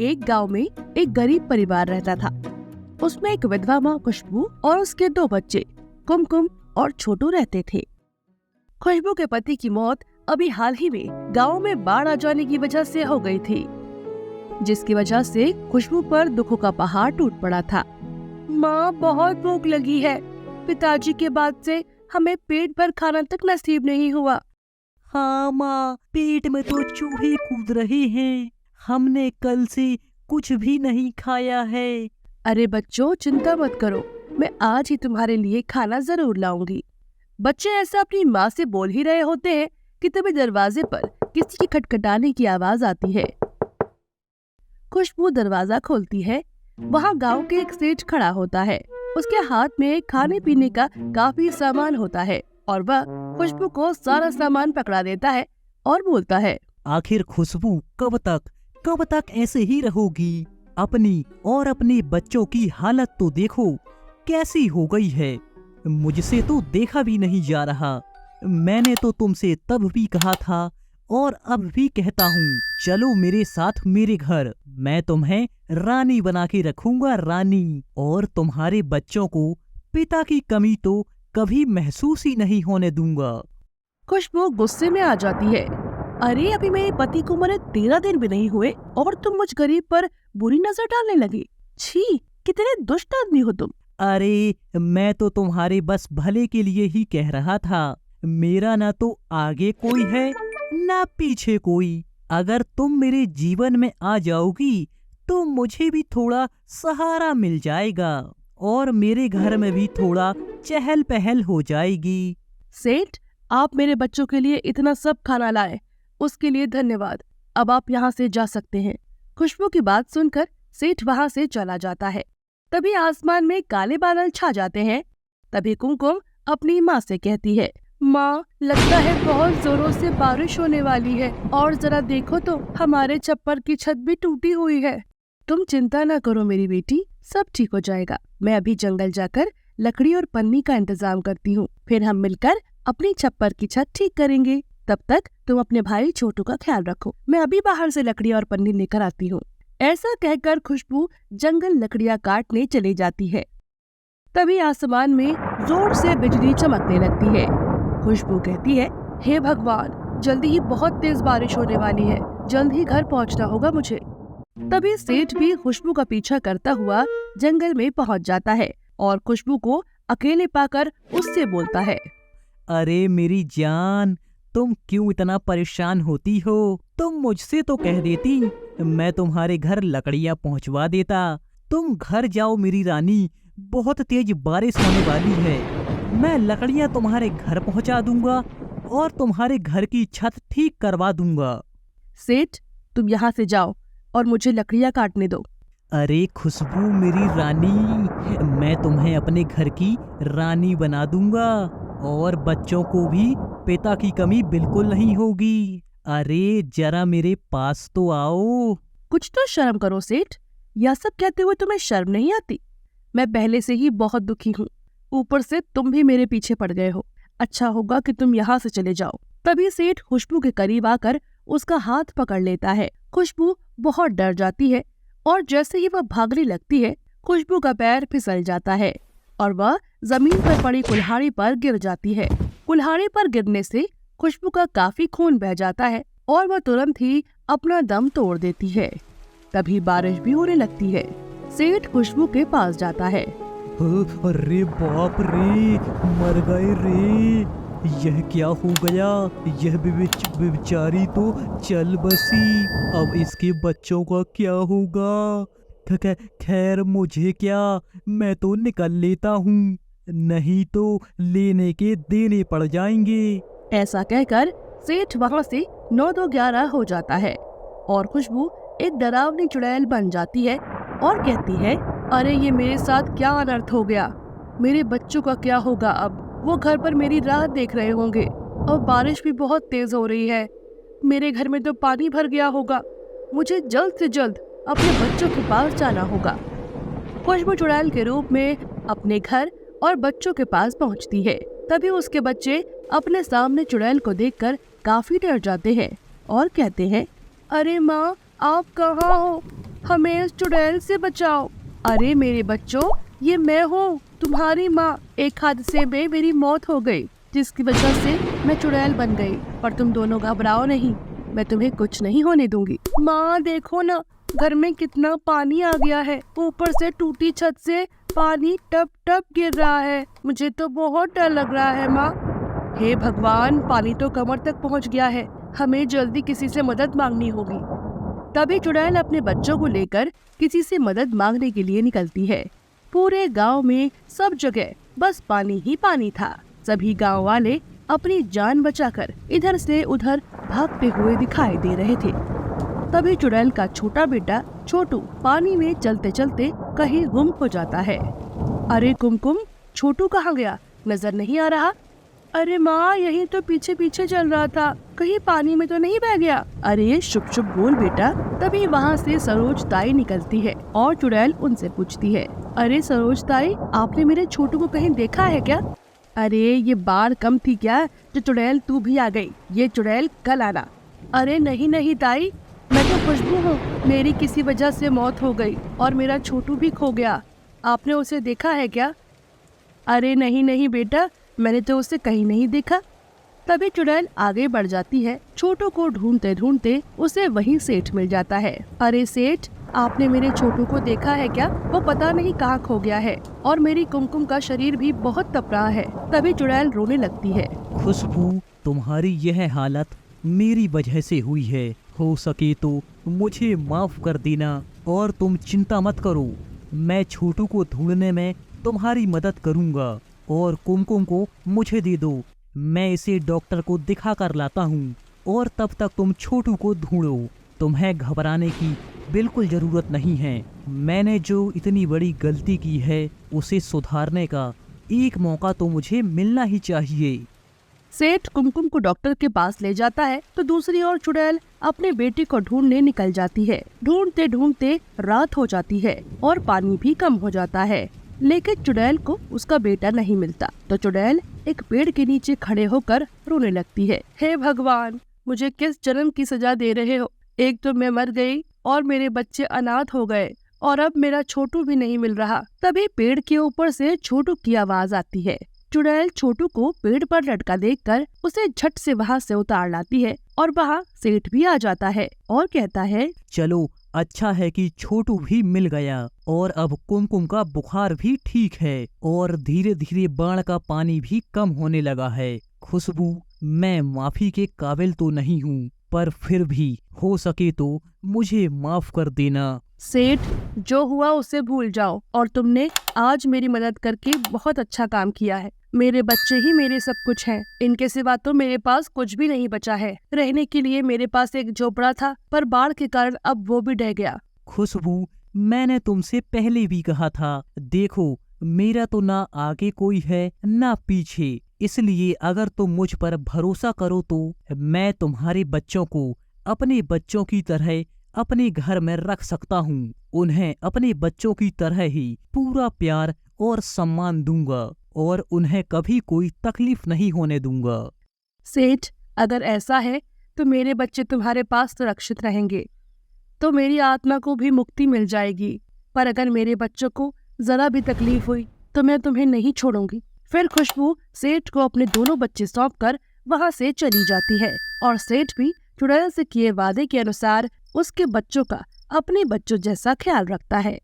एक गांव में एक गरीब परिवार रहता था। उसमें एक विधवा माँ खुशबू और उसके 2 बच्चे कुमकुम और छोटू रहते थे। खुशबू के पति की मौत अभी हाल ही में गांव में बाढ़ आ जाने की वजह से हो गई थी, जिसकी वजह से खुशबू पर दुखों का पहाड़ टूट पड़ा था। माँ, बहुत भूख लगी है। पिताजी के बाद से हमें पेट भर खाना तक नसीब नहीं हुआ। हाँ माँ, पेट में तो चूहे कूद रहे हैं। हमने कल से कुछ भी नहीं खाया है। अरे बच्चों, चिंता मत करो, मैं आज ही तुम्हारे लिए खाना जरूर लाऊंगी। बच्चे ऐसा अपनी माँ से बोल ही रहे होते हैं कि तभी दरवाजे पर किसी की खटखटाने की आवाज आती है। खुशबू दरवाजा खोलती है। वहाँ गांव के एक सेठ खड़ा होता है। उसके हाथ में खाने पीने का काफी सामान होता है और वह खुशबू को सारा सामान पकड़ा देता है और बोलता है, आखिर खुशबू कब तक ऐसे ही रहोगी? अपनी और अपने बच्चों की हालत तो देखो कैसी हो गई है। मुझसे तो देखा भी नहीं जा रहा। मैंने तो तुमसे तब भी कहा था और अब भी कहता हूँ, चलो मेरे साथ मेरे घर। मैं तुम्हें रानी बना के रखूंगा, रानी। और तुम्हारे बच्चों को पिता की कमी तो कभी महसूस ही नहीं होने दूंगा। खुशबू गुस्से में आ जाती है। अरे, अभी मेरे पति को मरे 13 दिन भी नहीं हुए और तुम मुझ गरीब पर बुरी नजर डालने लगी। छी, कितने दुष्ट आदमी हो तुम। अरे, मैं तो तुम्हारे बस भले के लिए ही कह रहा था। मेरा ना तो आगे कोई है ना पीछे कोई। अगर तुम मेरे जीवन में आ जाओगी तो मुझे भी थोड़ा सहारा मिल जाएगा और मेरे घर में भी थोड़ा चहल पहल हो जाएगी। सेठ, आप मेरे बच्चों के लिए इतना सब खाना लाए, उसके लिए धन्यवाद। अब आप यहाँ से जा सकते हैं। खुशबू की बात सुनकर सेठ वहाँ से चला जाता है। तभी आसमान में काले बादल छा जाते हैं। तभी कुमकुम अपनी माँ से कहती है, माँ, लगता है बहुत जोरों से बारिश होने वाली है और जरा देखो तो हमारे छप्पर की छत भी टूटी हुई है। तुम चिंता न करो मेरी बेटी, सब ठीक हो जाएगा। मैं अभी जंगल जाकर लकड़ी और पन्नी का इंतजाम करती हूँ, फिर हम मिलकर अपनी छप्पर की छत ठीक करेंगे। तब तक तुम अपने भाई छोटू का ख्याल रखो। मैं अभी बाहर से लकड़ी और पन्नी लेकर आती हूँ। ऐसा कहकर खुशबू जंगल लकड़ियाँ काटने चली जाती है। तभी आसमान में जोर से बिजली चमकने लगती है। खुशबू कहती है, हे भगवान, जल्दी ही बहुत तेज बारिश होने वाली है, जल्द ही घर पहुंचना होगा मुझे। तभी सेठ भी खुशबू का पीछा करता हुआ जंगल में पहुंच जाता है और खुशबू को अकेले पाकर उससे बोलता है, अरे मेरी जान, तुम क्यों इतना परेशान होती हो? तुम मुझसे तो कह देती, मैं तुम्हारे घर लकड़ियाँ पहुंचवा देता। तुम घर जाओ मेरी रानी, बहुत तेज बारिश होने वाली है। मैं लकड़ियाँ तुम्हारे घर पहुंचा दूंगा और तुम्हारे घर की छत ठीक करवा दूंगा। सेठ, तुम यहाँ से जाओ और मुझे लकड़ियाँ काटने दो। अरे खुशबू मेरी रानी, मैं तुम्हें अपने घर की रानी बना दूंगा और बच्चों को भी पिता की कमी बिल्कुल नहीं होगी। अरे जरा मेरे पास तो आओ। कुछ तो शर्म करो सेठ, यह सब कहते हुए तुम्हें शर्म नहीं आती? मैं पहले से ही बहुत दुखी हूँ, ऊपर से तुम भी मेरे पीछे पड़ गए हो। अच्छा होगा कि तुम यहाँ से चले जाओ। तभी सेठ खुशबू के करीब आकर उसका हाथ पकड़ लेता है। खुशबू बहुत डर जाती है और जैसे ही वह भागने लगती है, खुशबू का पैर फिसल जाता है और वह जमीन पर पड़ी कुल्हाड़ी पर गिर जाती है। कुल्हाड़ी पर गिरने से खुशबू का काफी खून बह जाता है और वह तुरंत ही अपना दम तोड़ देती है। तभी बारिश भी होने लगती है। सेठ खुशबू के पास जाता है। अरे बाप रे, मर गए रे, यह क्या हो गया? यह बेचारी तो चल बसी, अब इसके बच्चों का क्या होगा? खैर मुझे क्या, मैं तो निकल लेता हूँ, नहीं तो लेने के देने पड़ जाएंगे। ऐसा कहकर सेठ वहाँ से 9-2-11 हो जाता है और खुशबू एक डरावनी चुड़ैल बन जाती है और कहती है, अरे ये मेरे साथ क्या अनर्थ हो गया? मेरे बच्चों का क्या होगा अब? वो घर पर मेरी राह देख रहे होंगे और बारिश भी बहुत तेज हो रही है। मेरे घर में तो पानी भर गया होगा। मुझे जल्द से जल्द अपने बच्चों के पास जाना होगा। खुशबू चुड़ैल के रूप में अपने घर और बच्चों के पास पहुंचती है। तभी उसके बच्चे अपने सामने चुड़ैल को देखकर काफी डर जाते हैं और कहते हैं, अरे माँ, आप कहाँ हो? हमें इस चुड़ैल से बचाओ। अरे मेरे बच्चों, ये मैं हूँ, तुम्हारी माँ। एक हादसे में मेरी मौत हो गई, जिसकी वजह से मैं चुड़ैल बन गई। पर तुम दोनों घबराओ नहीं, मैं तुम्हें कुछ नहीं होने दूंगी। माँ देखो ना, घर में कितना पानी आ गया है। ऊपर से टूटी छत से पानी टप टप गिर रहा है। मुझे तो बहुत डर लग रहा है माँ। हे भगवान, पानी तो कमर तक पहुँच गया है। हमें जल्दी किसी से मदद मांगनी होगी। तभी चुड़ैल अपने बच्चों को लेकर किसी से मदद मांगने के लिए निकलती है। पूरे गांव में सब जगह बस पानी ही पानी था। सभी गांव वाले अपनी जान बचाकर इधर से उधर भागते हुए दिखाई दे रहे थे। तभी चुड़ैल का छोटा बेटा छोटू पानी में चलते चलते कहीं गुम हो जाता है। अरे कुमकुम, छोटू कहाँ गया? नजर नहीं आ रहा। अरे माँ, यही तो पीछे पीछे चल रहा था, कहीं पानी में तो नहीं बह गया? अरे शुभ शुभ बोल बेटा। तभी वहाँ से सरोज ताई निकलती है और चुड़ैल उनसे पूछती है, अरे सरोज ताई, आपने मेरे छोटू को कहीं देखा है क्या? अरे ये बाढ़ कम थी क्या जो चुड़ैल तू भी आ गई? ये चुड़ैल कल आना। अरे नहीं नहीं ताई, मैं तो खुशबू हूँ। मेरी किसी वजह से मौत हो गई और मेरा छोटू भी खो गया। आपने उसे देखा है क्या? अरे नहीं नहीं बेटा, मैंने तो उसे कहीं नहीं देखा। तभी चुड़ैल आगे बढ़ जाती है। छोटू को ढूंढते ढूंढते उसे वहीं सेठ मिल जाता है। अरे सेठ, आपने मेरे छोटू को देखा है क्या? वो पता नहीं कहाँ खो गया है और मेरी कुमकुम का शरीर भी बहुत तप रहा है। तभी चुड़ैल रोने लगती है। खुशबू, तुम्हारी यह हालत मेरी वजह से हुई है। हो सके तो मुझे माफ कर देना और तुम चिंता मत करो। मैं छोटू को ढूंढने में तुम्हारी मदद करूंगा और कुमकुम को मुझे दे दो। मैं इसे डॉक्टर को दिखा कर लाता हूँ और तब तक तुम छोटू को ढूंढो। तुम्हें घबराने की बिल्कुल जरूरत नहीं है। मैंने जो इतनी बड़ी गलती की है उसे सुधारने का एक मौका तो मुझे मिलना ही चाहिए। सेठ कुमकुम को डॉक्टर के पास ले जाता है तो दूसरी ओर चुड़ैल अपने बेटे को ढूंढने निकल जाती है। ढूंढते ढूंढते रात हो जाती है और पानी भी कम हो जाता है, लेकिन चुड़ैल को उसका बेटा नहीं मिलता। तो चुड़ैल एक पेड़ के नीचे खड़े होकर रोने लगती है। हे भगवान, मुझे किस जन्म की सजा दे रहे हो? एक तो मैं मर गई और मेरे बच्चे अनाथ हो गए और अब मेरा छोटू भी नहीं मिल रहा। तभी पेड़ के ऊपर से छोटू की आवाज आती है। चुड़ैल छोटू को पेड़ पर लटका देखकर उसे झट से वहाँ से उतार लाती है और वहाँ सेठ भी आ जाता है और कहता है, चलो, अच्छा है कि छोटू भी मिल गया और अब कुमकुम का बुखार भी ठीक है और धीरे धीरे बाढ़ का पानी भी कम होने लगा है। खुशबू, मैं माफी के काबिल तो नहीं हूँ, पर फिर भी हो सके तो मुझे माफ कर देना। सेठ, जो हुआ उसे भूल जाओ और तुमने आज मेरी मदद करके बहुत अच्छा काम किया है। मेरे बच्चे ही मेरे सब कुछ हैं। इनके सिवा तो मेरे पास कुछ भी नहीं बचा है। रहने के लिए मेरे पास एक झोपड़ा था, पर बाढ़ के कारण अब वो भी ढह गया। खुशबू, मैंने तुमसे पहले भी कहा था, देखो मेरा तो ना आगे कोई है ना पीछे, इसलिए अगर तुम मुझ पर भरोसा करो तो मैं तुम्हारे बच्चों को अपने बच्चों की तरह अपने घर में रख सकता हूँ। उन्हें अपने बच्चों की तरह ही पूरा प्यार और सम्मान दूंगा और उन्हें कभी कोई तकलीफ नहीं होने दूंगा। सेठ, अगर ऐसा है तो मेरे बच्चे तुम्हारे पास सुरक्षित रहेंगे, तो मेरी आत्मा को भी मुक्ति मिल जाएगी। पर अगर मेरे बच्चों को जरा भी तकलीफ हुई तो मैं तुम्हें नहीं छोड़ूंगी। फिर खुशबू सेठ को अपने दोनों बच्चे सौंपकर वहाँ से चली जाती है और सेठ भी चुड़ैल से किए वादे के अनुसार उसके बच्चों का अपने बच्चों जैसा ख्याल रखता है।